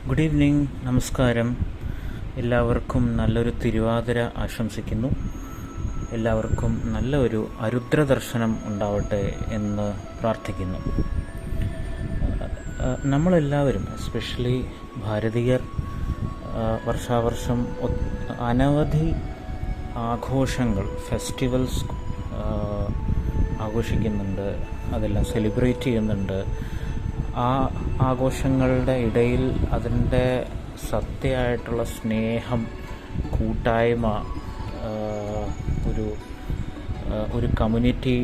Good evening, നമസ്കാരം. എല്ലാവർക്കും നല്ലൊരു തിരുവാതിര ആശംസിക്കുന്നു. എല്ലാവർക്കും നല്ലൊരു അരുദ്ര ദർശനം ഉണ്ടാവട്ടെ എന്ന് പ്രാർത്ഥിക്കുന്നു. നമ്മളെല്ലാവരും, എസ്പെഷ്യലി ഭാരതീയർ, വർഷാവർഷം അനവധി ആഘോഷങ്ങൾ, ഫെസ്റ്റിവൽസ് ആഘോഷിക്കുന്നുണ്ട്, അതെല്ലാം സെലിബ്രേറ്റ് ചെയ്യുന്നുണ്ട്. ആ ആഘോഷങ്ങളുടെ ഇടയിൽ അതിൻ്റെ സത്യമായിട്ടുള്ള സ്നേഹം, കൂട്ടായ്മ, ഒരു കമ്മ്യൂണിറ്റി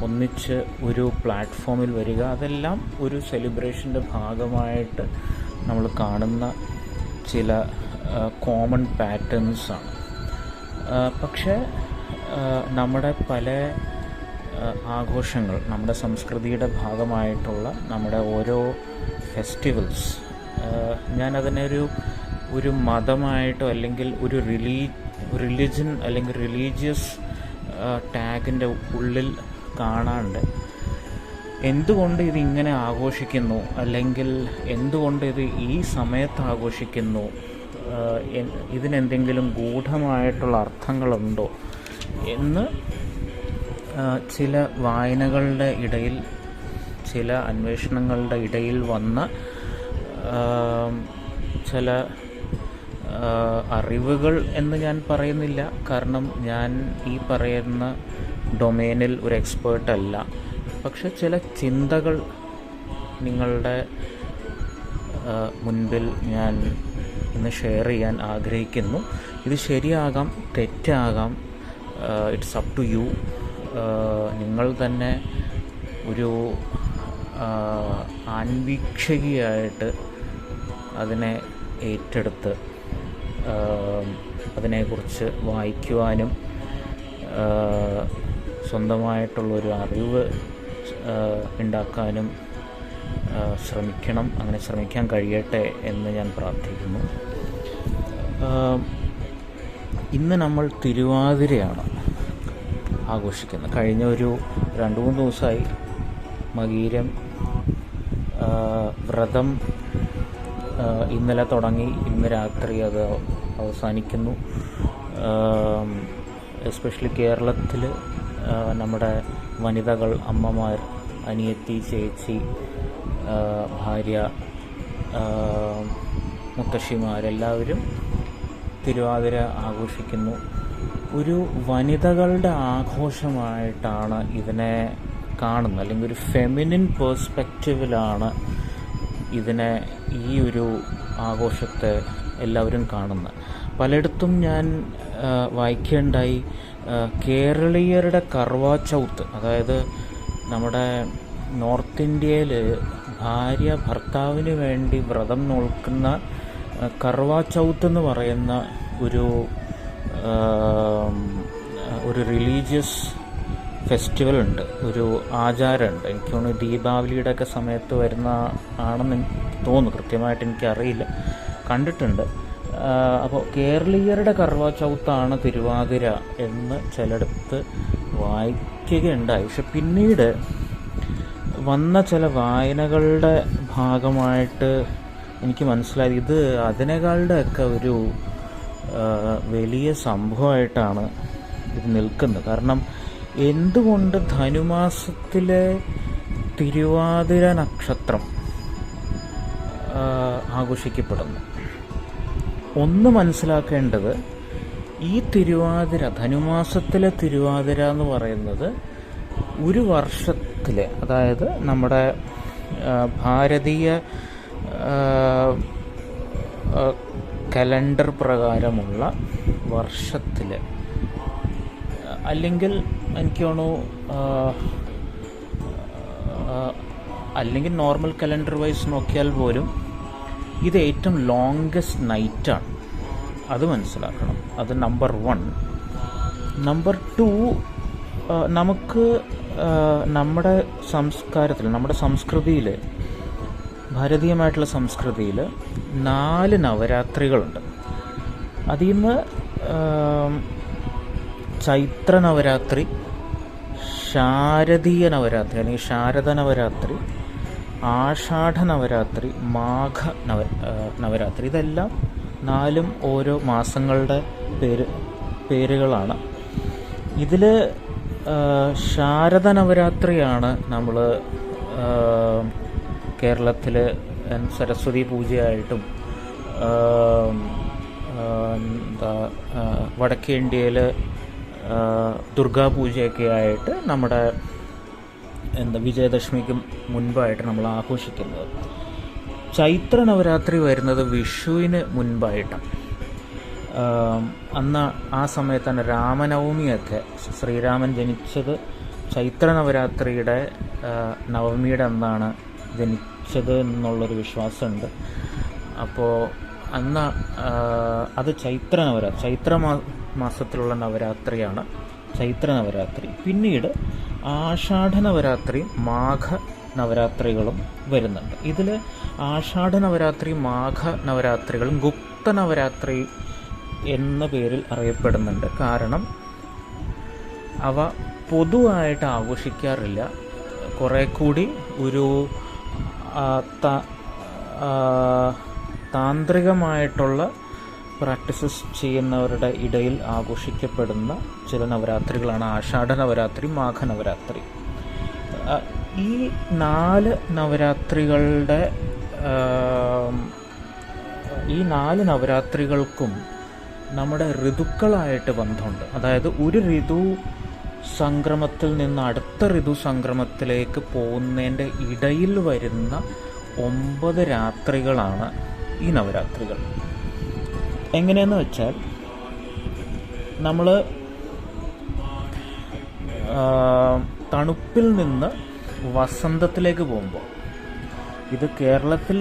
ഒന്നിച്ച് ഒരു പ്ലാറ്റ്ഫോമിൽ വരിക, അതെല്ലാം ഒരു സെലിബ്രേഷൻ്റെ ഭാഗമായിട്ട് നമ്മൾ കാണുന്ന ചില കോമൺ പാറ്റേൺസാണ്. പക്ഷേ നമ്മുടെ പല ആഘോഷങ്ങൾ, നമ്മുടെ സംസ്കൃതിയുടെ ഭാഗമായിട്ടുള്ള നമ്മുടെ ഓരോ ഫെസ്റ്റിവൽസ്, ഞാനതിനൊരു മതമായിട്ടോ അല്ലെങ്കിൽ ഒരു റിലിജൻ അല്ലെങ്കിൽ റിലീജിയസ് ടാഗിൻ്റെ ഉള്ളിൽ കാണാണ്ട് എന്തുകൊണ്ട് ഇത് ഇങ്ങനെ ആഘോഷിക്കുന്നു, അല്ലെങ്കിൽ എന്തുകൊണ്ട് ഇത് ഈ സമയത്ത് ആഘോഷിക്കുന്നു, ഇതിനെന്തെങ്കിലും ഗൂഢമായിട്ടുള്ള അർത്ഥങ്ങളുണ്ടോ എന്ന് ചില വായനകളുടെ ഇടയിൽ, ചില അന്വേഷണങ്ങളുടെ ഇടയിൽ വന്ന ചില അറിവുകൾ എന്ന് ഞാൻ പറയുന്നില്ല. കാരണം ഞാൻ ഈ പറയുന്ന ഡൊമൈനിൽ ഒരു എക്സ്പേർട്ടല്ല. പക്ഷെ ചില ചിന്തകൾ നിങ്ങളുടെ മുൻപിൽ ഞാൻ ഇന്ന് ഷെയർ ചെയ്യാൻ ആഗ്രഹിക്കുന്നു. ഇത് ശരിയാകാം, തെറ്റാകാം, ഇറ്റ്സ് അപ് ടു യു. നിങ്ങൾ തന്നെ ഒരു ആൻവീക്ഷകിയായിട്ട് അതിനെ ഏറ്റെടുത്ത് അതിനെക്കുറിച്ച് വായിക്കുവാനും സ്വന്തമായിട്ടുള്ളൊരു അറിവ് ഉണ്ടാക്കാനും ശ്രമിക്കണം. അങ്ങനെ ശ്രമിക്കാൻ കഴിയട്ടെ എന്ന് ഞാൻ പ്രാർത്ഥിക്കുന്നു. ഇന്ന് നമ്മൾ തിരുവാതിരയാണ് ആഘോഷിക്കുന്നത്. കഴിഞ്ഞ ഒരു 2-3 ദിവസമായി മകീരം വ്രതം ഇന്നലെ തുടങ്ങി, ഇന്ന് രാത്രി അത് അവസാനിക്കുന്നു. എസ്പെഷ്യലി കേരളത്തിൽ നമ്മുടെ വനിതകൾ, അമ്മമാർ, അനിയത്തി, ചേച്ചി, ഭാര്യ, മുത്തശ്ശിമാരെല്ലാവരും തിരുവാതിര ആഘോഷിക്കുന്നു. ഒരു വനിതകളുടെ ആഘോഷമായിട്ടാണ് ഇതിനെ കാണുന്നത്, അല്ലെങ്കിൽ ഒരു ഫെമിനിൻ പേഴ്സ്പെക്റ്റീവിലാണ് ഇതിനെ, ഈ ഒരു ആഘോഷത്തെ എല്ലാവരും കാണുന്നത്. പലയിടത്തും ഞാൻ വായിക്കുകയുണ്ടായി, കേരളീയരുടെ കർവാ ചൗത്ത്, അതായത് നമ്മുടെ നോർത്ത് ഇന്ത്യയിൽ ഭാര്യ ഭർത്താവിന് വേണ്ടി വ്രതം നോക്കുന്ന കർവാ ചൗത്ത് എന്ന് പറയുന്ന ഒരു റിലീജിയസ് ഫെസ്റ്റിവൽ ഉണ്ട്, ഒരു ആചാരമുണ്ട്. എനിക്ക് തോന്നുന്നു ദീപാവലിയുടെ ഒക്കെ സമയത്ത് വരുന്ന ആണെന്ന് എനിക്ക് തോന്നുന്നു, കൃത്യമായിട്ട് എനിക്കറിയില്ല, കണ്ടിട്ടുണ്ട്. അപ്പോൾ കേരളീയരുടെ കർവാ ചൗത്താണ് തിരുവാതിര എന്ന് ചിലയിടത്ത് വായിക്കുകയുണ്ടായി. പക്ഷെ പിന്നീട് വന്ന ചില വായനകളുടെ ഭാഗമായിട്ട് എനിക്ക് മനസ്സിലായത് ഇത് അതിനേക്കാളുടെയൊക്കെ ഒരു വലിയ സംഭവമായിട്ടാണ് ഇത് നിൽക്കുന്നത്. കാരണം എന്തുകൊണ്ട് ധനുമാസത്തിലെ തിരുവാതിര നക്ഷത്രം ആഘോഷിക്കപ്പെടുന്നു? ഒന്ന് മനസ്സിലാക്കേണ്ടത്, ഈ തിരുവാതിര, ധനുമാസത്തിലെ തിരുവാതിര എന്ന് പറയുന്നത് ഒരു വർഷത്തിലെ, അതായത് നമ്മുടെ ഭാരതീയ കലണ്ടർ പ്രകാരമുള്ള വർഷത്തിൽ, അല്ലെങ്കിൽ എനിക്ക് തോന്നുന്നു അല്ലെങ്കിൽ നോർമൽ കലണ്ടർ വൈസ് നോക്കിയാൽ പോലും ഇത് ഏറ്റവും ലോങ്കസ്റ്റ് നൈറ്റാണ്. അത് മനസ്സിലാക്കണം. അത് നമ്പർ 1. നമ്പർ 2, നമുക്ക് നമ്മുടെ സംസ്കാരത്തിൽ, നമ്മുടെ സംസ്കൃതിയിൽ, ഭാരതീയമായിട്ടുള്ള സംസ്കൃതിയിൽ 4 നവരാത്രികളുണ്ട്. അതിൽ നിന്ന് ചൈത്ര നവരാത്രി, ശാരദീയ നവരാത്രി അല്ലെങ്കിൽ ശാരദ നവരാത്രി, ആഷാഢ നവരാത്രി, മാഘ നവരാത്രി. ഇതെല്ലാം 4 ഓരോ മാസങ്ങളുടെ പേരുകളാണ്. ഇതിൽ ശാരദ നവരാത്രിയാണ് നമ്മൾ കേരളത്തിൽ സരസ്വതി പൂജയായിട്ടും വടക്കേ ഇന്ത്യയിൽ ദുർഗാപൂജയൊക്കെ ആയിട്ട് നമ്മുടെ വിജയദശമിക്ക് മുൻപായിട്ട് നമ്മൾ ആഘോഷിക്കുന്നത്. ചൈത്ര നവരാത്രി വരുന്നത് വിഷുവിന് മുൻപായിട്ടാണ്. അന്ന് ആ സമയത്താണ് രാമനവമിയൊക്കെ, ശ്രീരാമൻ ജനിച്ചത് ചൈത്ര നവരാത്രിയുടെ നവമിയുടെ അന്നാണ് ജനിച്ചത് എന്നുള്ളൊരു വിശ്വാസമുണ്ട്. അപ്പോൾ അന്ന് അത് ചൈത്ര മാസത്തിലുള്ള നവരാത്രിയാണ് ചൈത്ര നവരാത്രി. പിന്നീട് ആഷാഢ നവരാത്രി, മാഘ നവരാത്രികളും വരുന്നുണ്ട്. ഇതിൽ ആഷാഢ നവരാത്രി, മാഘ നവരാത്രികളും ഗുപ്ത നവരാത്രി എന്ന പേരിൽ അറിയപ്പെടുന്നുണ്ട്. കാരണം അവ പൊതുവായിട്ട് ആഘോഷിക്കാറില്ല. കുറേ കൂടി ഒരു താന്ത്രികമായിട്ടുള്ള പ്രാക്ടീസസ് ചെയ്യുന്നവരുടെ ഇടയിൽ ആഘോഷിക്കപ്പെടുന്ന ചില നവരാത്രികളാണ് ആഷാഢ നവരാത്രി, മാഘ നവരാത്രി. ഈ 4 നവരാത്രികൾക്കും നമ്മുടെ ഋതുക്കളായിട്ട് ബന്ധമുണ്ട്. അതായത് ഒരു ഋതു സംക്രമത്തിൽ നിന്ന് അടുത്ത ഋതു സംക്രമത്തിലേക്ക് പോകുന്നതിൻ്റെ ഇടയിൽ വരുന്ന 9 രാത്രികളാണ് ഈ നവരാത്രികൾ. എങ്ങനെയെന്ന് വെച്ചാൽ, നമ്മൾ തണുപ്പിൽ നിന്ന് വസന്തത്തിലേക്ക് പോകുമ്പോൾ, ഇത് കേരളത്തിൽ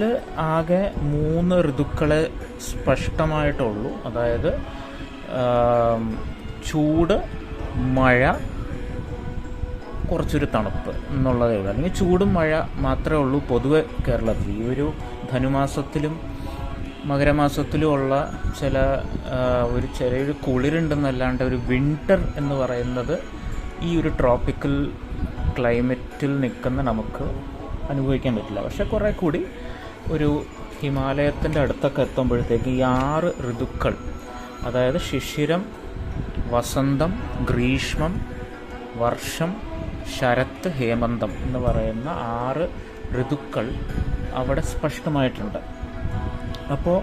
ആകെ 3 ഋതുക്കളെ സ്പഷ്ടമായിട്ടുള്ളൂ. അതായത് ചൂട്, മഴ, കുറച്ചൊരു തണുപ്പ് എന്നുള്ളതേ ഉള്ളൂ. അല്ലെങ്കിൽ ചൂടും മഴ മാത്രമേ ഉള്ളൂ പൊതുവെ കേരളത്തിൽ. ഈ ഒരു ധനുമാസത്തിലും മകരമാസത്തിലും ഉള്ള ചെറിയൊരു കുളിരുണ്ടെന്നല്ലാണ്ട് ഒരു വിൻ്റർ എന്ന് പറയുന്നത് ഈ ഒരു ട്രോപ്പിക്കൽ ക്ലൈമറ്റിൽ നിൽക്കുന്ന നമുക്ക് അനുഭവിക്കാൻ പറ്റില്ല. പക്ഷെ കുറേ കൂടി ഒരു ഹിമാലയത്തിൻ്റെ അടുത്തൊക്കെ എത്തുമ്പോഴത്തേക്ക് ഈ 6 ഋതുക്കൾ, അതായത് ശിശിരം, വസന്തം, ഗ്രീഷ്മം, വർഷം, ശരത്ത്, ഹേമന്തം എന്ന് പറയുന്ന 6 ഋതുക്കൾ അവിടെ സ്പഷ്ടമായിട്ടുണ്ട്. അപ്പോൾ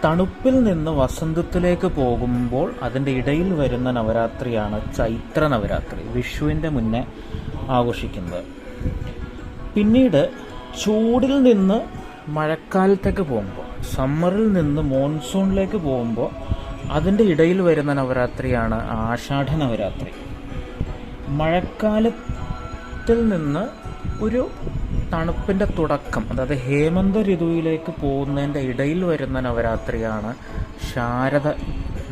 തണുപ്പിൽ നിന്ന് വസന്തത്തിലേക്ക് പോകുമ്പോൾ അതിൻ്റെ ഇടയിൽ വരുന്ന നവരാത്രിയാണ് ചൈത്ര നവരാത്രി, വിഷുവിൻ്റെ മുന്നേ ആഘോഷിക്കുന്നത്. പിന്നീട് ചൂടിൽ നിന്ന് മഴക്കാലത്തേക്ക് പോകുമ്പോൾ, സമ്മറിൽ നിന്ന് മോൺസൂണിലേക്ക് പോകുമ്പോൾ അതിൻ്റെ ഇടയിൽ വരുന്ന നവരാത്രിയാണ് ആഷാഢ നവരാത്രി. മഴക്കാലത്തിൽ നിന്ന് ഒരു തണുപ്പിൻ്റെ തുടക്കം, അതായത് ഹേമന്ത ഋതുവിലേക്ക് പോകുന്നതിൻ്റെ ഇടയിൽ വരുന്ന നവരാത്രിയാണ് ശാരദ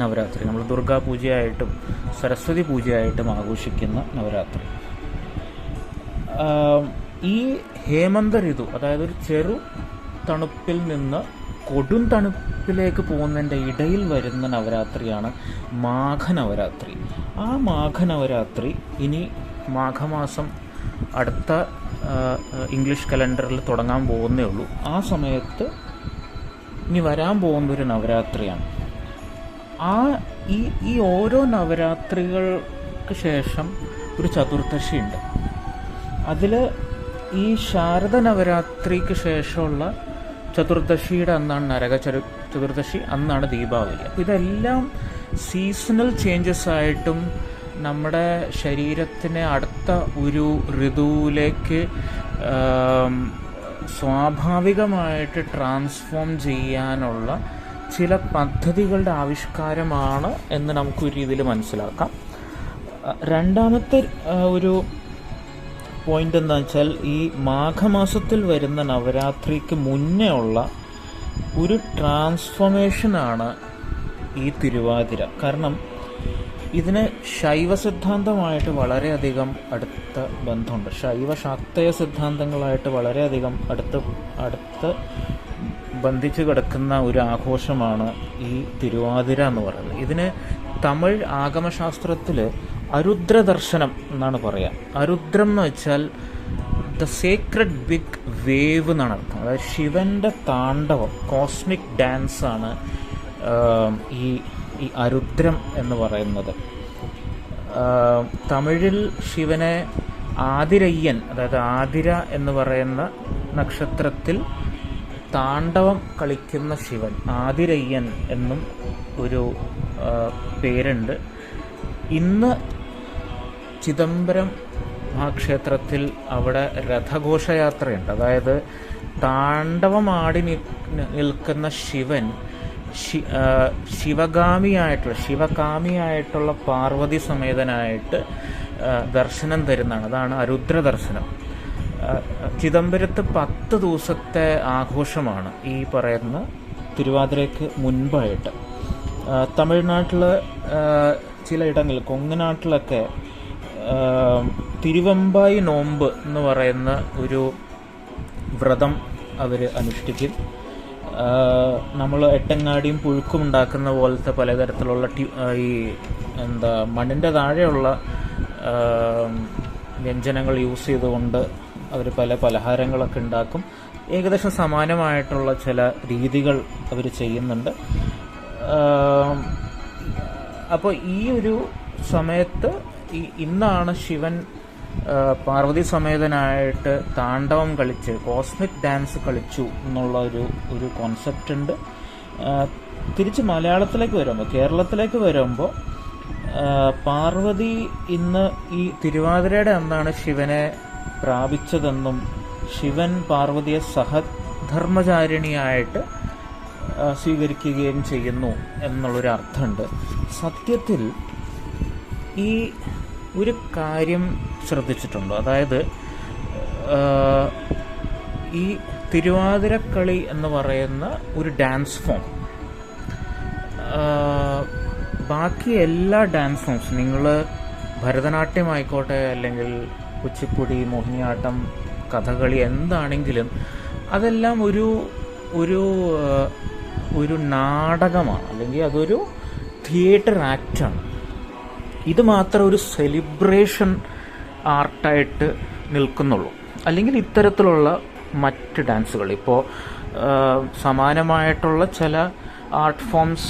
നവരാത്രി. നമ്മൾ ദുർഗാ പൂജയായിട്ടും സരസ്വതി പൂജയായിട്ടും ആഘോഷിക്കുന്ന നവരാത്രി. ഈ ഹേമന്ത ഋതു, അതായത് ഒരു ചെറു തണുപ്പിൽ നിന്ന് കൊടും തണുപ്പിലേക്ക് പോകുന്നതിൻ്റെ ഇടയിൽ വരുന്ന നവരാത്രിയാണ് മാഘനവരാത്രി. ആ മാഘനവരാത്രി ഇനി മാഘമാസം അടുത്ത ഇംഗ്ലീഷ് കലണ്ടറിൽ തുടങ്ങാൻ പോകുന്നേ ഉള്ളൂ. ആ സമയത്ത് ഇനി വരാൻ പോകുന്നൊരു നവരാത്രിയാണ്. ഈ ഓരോ നവരാത്രികൾക്ക് ശേഷം ഒരു ചതുർദശി ഉണ്ട്. അതിൽ ഈ ശാരദ നവരാത്രിക്ക് ശേഷമുള്ള ചതുർദശിയുടെ അന്നാണ് നരക ചതുർദശി, അന്നാണ് ദീപാവലി. അപ്പോൾ ഇതെല്ലാം സീസണൽ ചേഞ്ചസ് ആയിട്ടും നമ്മുടെ ശരീരത്തിനെ അടുത്ത ഒരു ഋതുവിലേക്ക് സ്വാഭാവികമായിട്ട് ട്രാൻസ്ഫോം ചെയ്യാനുള്ള ചില പദ്ധതികളുടെ ആവിഷ്കാരമാണ് എന്ന് നമുക്കൊരു രീതിയിൽ മനസ്സിലാക്കാം. രണ്ടാമത്തെ ഒരു പോയിന്റ് എന്താ വെച്ചാൽ, ഈ മാഘമാസത്തിൽ വരുന്ന നവരാത്രിക്ക് മുന്നേ ഉള്ള ഒരു ട്രാൻസ്ഫോർമേഷനാണ് ഈ തിരുവാതിര. കാരണം ഇതിന് ശൈവ സിദ്ധാന്തമായിട്ട് വളരെയധികം അടുത്ത ബന്ധമുണ്ട്. ശൈവ ശാക്തേയ സിദ്ധാന്തങ്ങളായിട്ട് വളരെയധികം അടുത്ത് ബന്ധിച്ച് കിടക്കുന്ന ഒരു ആഘോഷമാണ് ഈ തിരുവാതിര എന്ന് പറയുന്നത്. ഇതിന് തമിഴ് ആഗമശാസ്ത്രത്തിൽ അരുദ്ര ദർശനം എന്നാണ് പറയുക. അരുദ്രം എന്ന് വെച്ചാൽ ദ സേക്രഡ് ബിഗ് വേവ് എന്നാണ് അർത്ഥം. അതായത് ശിവൻ്റെ താണ്ഡവം, കോസ്മിക് ഡാൻസാണ് ഈ ഈ അരുദ്രം എന്ന് പറയുന്നത്. തമിഴിൽ ശിവനെ ആതിരയ്യൻ, അതായത് ആതിര എന്ന് പറയുന്ന നക്ഷത്രത്തിൽ താണ്ഡവം കളിക്കുന്ന ശിവൻ ആതിരയ്യൻ എന്നും ഒരു പേരുണ്ട്. ഇന്ന് ചിദംബരം മഹാക്ഷേത്രത്തിൽ അവിടെ രഥഘോഷയാത്രയുണ്ട്. അതായത് താണ്ഡവമാടി നിൽക്കുന്ന ശിവൻ ശിവകാമിയായിട്ടുള്ള പാർവതി സമേതനായിട്ട് ദർശനം തരുന്നതാണ്. അതാണ് അരുദ്ര ദർശനം. ചിദംബരത്ത് 10 ദിവസത്തെ ആഘോഷമാണ് ഈ പറയുന്ന തിരുവാതിരയ്ക്ക് മുൻപായിട്ട്. തമിഴ്നാട്ടിൽ ചിലയിടങ്ങളിൽ, കൊങ്ങനാട്ടിലൊക്കെ തിരുവമ്പായി നോമ്പ് എന്ന് പറയുന്ന ഒരു വ്രതം അവർ അനുഷ്ഠിക്കും. നമ്മൾ എട്ടങ്ങാടിയും പുഴുക്കും ഉണ്ടാക്കുന്ന പോലത്തെ പലതരത്തിലുള്ള ഈ മണ്ണിൻ്റെ താഴെയുള്ള വ്യഞ്ജനങ്ങൾ യൂസ് ചെയ്തുകൊണ്ട് അവർ പല പലഹാരങ്ങളൊക്കെ ഉണ്ടാക്കും. ഏകദേശം സമാനമായിട്ടുള്ള ചില രീതികൾ അവർ ചെയ്യുന്നുണ്ട്. അപ്പോൾ ഈ ഒരു സമയത്ത് ഇന്നാണ് ശിവൻ പാർവതി സമേതനായിട്ട് താണ്ഡവം കളിച്ച് കോസ്മിക് ഡാൻസ് കളിച്ചു എന്നുള്ള ഒരു കോൺസെപ്റ്റ് ഉണ്ട്. തിരിച്ച് മലയാളത്തിലേക്ക് വരുമ്പോൾ, കേരളത്തിലേക്ക് വരുമ്പോൾ, പാർവതി ഇന്ന് ഈ തിരുവാതിരയുടെ അന്നാണ് ശിവനെ പ്രാപിച്ചതെന്നും ശിവൻ പാർവതിയെ സഹധർമ്മചാരിണിയായിട്ട് സ്വീകരിക്കുകയും ചെയ്യുന്നു എന്നുള്ളൊരു അർത്ഥമുണ്ട്. സത്യത്തിൽ ഈ ഒരു കാര്യം ശ്രദ്ധിച്ചിട്ടുണ്ടോ? അതായത് ഈ തിരുവാതിരക്കളി എന്ന് പറയുന്ന ഒരു ഡാൻസ് ഫോം ബാക്കി എല്ലാ ഡാൻസ് ഫോംസ്, നിങ്ങൾ ഭരതനാട്യം ആയിക്കോട്ടെ, അല്ലെങ്കിൽ കുച്ചിപ്പുടി, മോഹിനിയാട്ടം, കഥകളി, എന്താണെങ്കിലും അതെല്ലാം ഒരു നാടകമാണ്, അല്ലെങ്കിൽ അതൊരു തിയേറ്റർ ആക്റ്റാണ്. ഇത് മാത്രം ഒരു സെലിബ്രേഷൻ ആർട്ടായിട്ട് നിൽക്കുന്നുള്ളൂ. അല്ലെങ്കിൽ ഇത്തരത്തിലുള്ള മറ്റ് ഡാൻസുകൾ, ഇപ്പോൾ സമാനമായിട്ടുള്ള ചില ആർട്ട് ഫോംസ്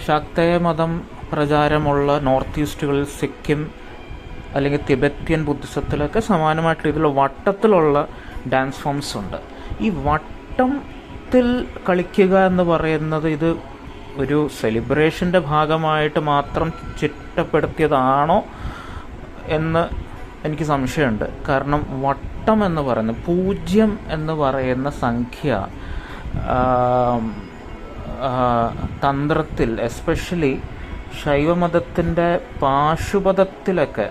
ശാക്തേയ മതം പ്രചാരമുള്ള നോർത്ത് ഈസ്റ്റുകളിൽ, സിക്കിം അല്ലെങ്കിൽ തിബത്യൻ ബുദ്ധിസത്തിലൊക്കെ സമാനമായിട്ട് ഇതിലുള്ള വട്ടത്തിലുള്ള ഡാൻസ് ഫോംസ് ഉണ്ട്. ഈ വട്ടത്തിൽ കളിക്കുക എന്ന് പറയുന്നത് ഇത് ഒരു സെലിബ്രേഷൻ്റെ ഭാഗമായിട്ട് മാത്രം ചിട്ടപ്പെടുത്തിയതാണോ എന്ന് എനിക്ക് സംശയമുണ്ട്. കാരണം വട്ടം എന്ന് പറയുന്നത്, 0 എന്ന് പറയുന്ന സംഖ്യ തന്ത്രത്തിൽ, എസ്പെഷ്യലി ശൈവമതത്തിൻ്റെ പാശുപതത്തിലൊക്കെ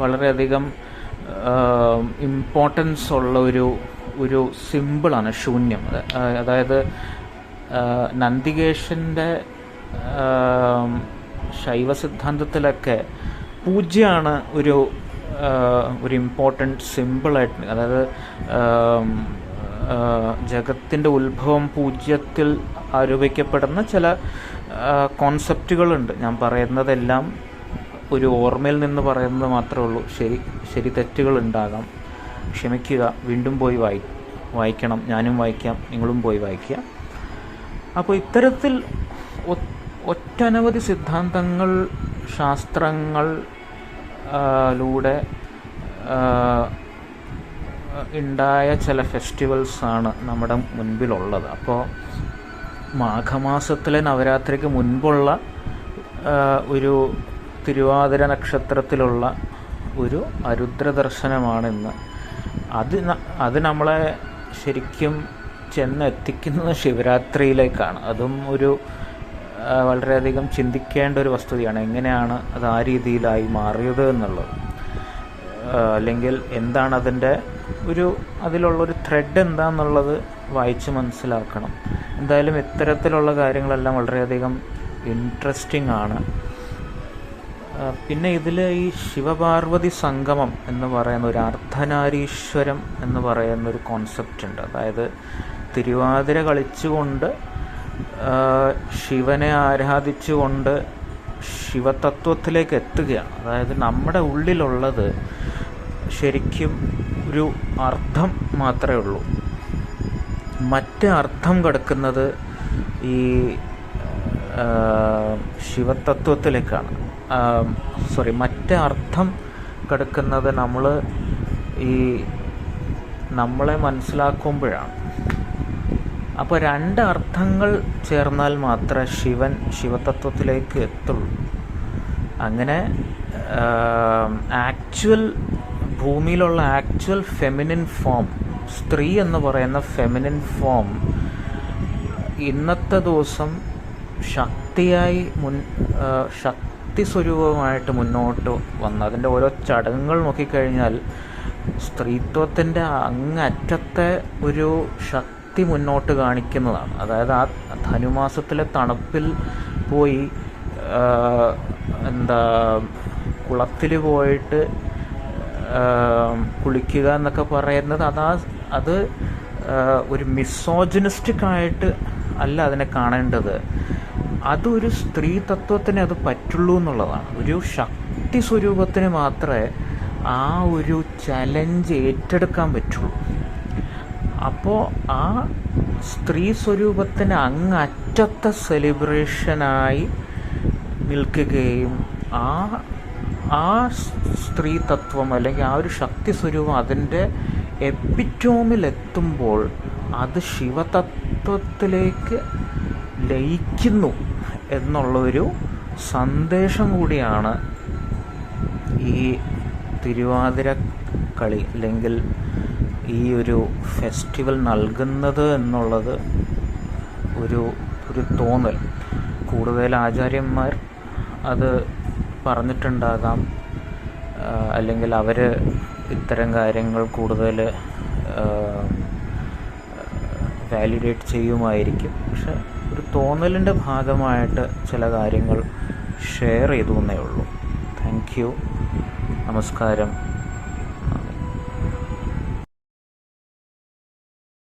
വളരെയധികം ഇമ്പോർട്ടൻസ് ഉള്ള ഒരു സിമ്പിളാണ് ശൂന്യം. അതായത് നന്ദികേശൻ്റെ ശൈവ സിദ്ധാന്തത്തിലൊക്കെ 0 ഒരു ഇമ്പോർട്ടൻറ്റ് സിമ്പിളായിട്ട്. അതായത് ജഗത്തിൻ്റെ ഉത്ഭവം 0ത്തിൽ ആരോപിക്കപ്പെടുന്ന ചില കോൺസെപ്റ്റുകളുണ്ട്. ഞാൻ പറയുന്നതെല്ലാം ഒരു ഓർമ്മയിൽ നിന്ന് പറയുന്നത് മാത്രമേ ഉള്ളൂ. ശരി തെറ്റുകൾ ഉണ്ടാകാം, ക്ഷമിക്കുക. വീണ്ടും പോയി വായിക്കണം. ഞാനും വായിക്കാം, നിങ്ങളും പോയി വായിക്കുക. അപ്പോൾ ഇത്തരത്തിൽ ഒട്ടനവധി സിദ്ധാന്തങ്ങൾ, ശാസ്ത്രങ്ങളിലൂടെ ഉണ്ടായ ചില ഫെസ്റ്റിവൽസാണ് നമ്മുടെ മുൻപിലുള്ളത്. അപ്പോൾ മാഘമാസത്തിലെ നവരാത്രിക്ക് മുൻപുള്ള ഒരു തിരുവാതിര നക്ഷത്രത്തിലുള്ള ഒരു അരുദ്ര ദർശനമാണിന്ന്. അത് നമ്മളെ ശരിക്കും ചെന്നെത്തിക്കുന്നത് ശിവരാത്രിയിലേക്കാണ്. അതും വളരെയധികം ചിന്തിക്കേണ്ട ഒരു വസ്തുതയാണ്. എങ്ങനെയാണ് അത് ആ രീതിയിലായി മാറിയത് എന്നുള്ളത്, അല്ലെങ്കിൽ എന്താണ് അതിലുള്ളൊരു ത്രെഡ് എന്താണെന്നുള്ളത് വായിച്ച് മനസ്സിലാക്കണം. എന്തായാലും ഇത്തരത്തിലുള്ള കാര്യങ്ങളെല്ലാം വളരെയധികം ഇൻട്രസ്റ്റിംഗ് ആണ്. പിന്നെ ഇതിൽ ഈ ശിവപാർവതി സംഗമം എന്ന് പറയുന്ന ഒരു അർദ്ധനാരീശ്വരം എന്ന് പറയുന്ന ഒരു കോൺസെപ്റ്റ് ഉണ്ട്. അതായത് തിരുവാതിര കളിച്ചുകൊണ്ട്, ശിവനെ ശിവതത്വത്തിലേക്ക് എത്തുകയാണ്. അതായത് നമ്മുടെ ഉള്ളിലുള്ളത് ശരിക്കും ഒരു അർത്ഥം മാത്രമേ ഉള്ളൂ. മറ്റ് അർത്ഥം കിടക്കുന്നത് ഈ ശിവതത്വത്തിലേക്കാണ്. മറ്റ് അർത്ഥം കിടക്കുന്നത് നമ്മളെ മനസ്സിലാക്കുമ്പോഴാണ്. അപ്പോൾ രണ്ട് അർത്ഥങ്ങൾ ചേർന്നാൽ മാത്രമേ ശിവതത്വത്തിലേക്ക് എത്തുള്ളൂ. അങ്ങനെ ഭൂമിയിലുള്ള ആക്ച്വൽ ഫെമിനിൻ ഫോം, സ്ത്രീ എന്ന് പറയുന്ന ഫെമിനിൻ ഫോം ഇന്നത്തെ ദിവസം ശക്തി സ്വരൂപമായിട്ട് മുന്നോട്ട് വന്നു. അതിൻ്റെ ഓരോ ചടങ്ങുകൾ നോക്കിക്കഴിഞ്ഞാൽ സ്ത്രീത്വത്തിൻ്റെ അങ്ങറ്റത്തെ ഒരു ശക്തി മുന്നോട്ട് കാണിക്കുന്നതാണ്. അതായത് ആ ധനുമാസത്തിലെ തണുപ്പിൽ പോയി കുളത്തിൽ പോയിട്ട് കുളിക്കുക എന്നൊക്കെ പറയുന്നത് അത് ഒരു മിസോജിനിസ്റ്റിക് ആയിട്ട് അല്ല അതിനെ കാണേണ്ടത്. അതൊരു സ്ത്രീ തത്വത്തിന് അത് പറ്റുള്ളൂ എന്നുള്ളതാണ്. ഒരു ശക്തി സ്വരൂപത്തിന് മാത്രമേ ആ ഒരു ചലഞ്ച് ഏറ്റെടുക്കാൻ പറ്റുള്ളൂ. അപ്പോൾ ആ സ്ത്രീ സ്വരൂപത്തിന് അങ്ങറ്റത്തെ സെലിബ്രേഷനായി നിൽക്കുകയും ആ സ്ത്രീ തത്വം അല്ലെങ്കിൽ ആ ഒരു ശക്തി സ്വരൂപം അതിൻ്റെ എപ്പിറ്റോമിലെത്തുമ്പോൾ അത് ശിവതത്വത്തിലേക്ക് ലയിക്കുന്നു എന്നുള്ളൊരു സന്ദേശം കൂടിയാണ് ഈ തിരുവാതിര കളി അല്ലെങ്കിൽ ഈ ഒരു ഫെസ്റ്റിവൽ നൽകുന്നത് എന്നുള്ളത് ഒരു തോന്നൽ. കൂടുതൽ ആചാര്യന്മാർ അത് പറഞ്ഞിട്ടുണ്ടാകാം, അല്ലെങ്കിൽ അവർ ഇത്തരം കാര്യങ്ങൾ കൂടുതൽ വാലിഡേറ്റ് ചെയ്യുമായിരിക്കും. പക്ഷെ ഒരു തോന്നലിൻ്റെ ഭാഗമായിട്ട് ചില കാര്യങ്ങൾ ഷെയർ ചെയ്തു എന്നേ ഉള്ളൂ. Thank you. നമസ്കാരം.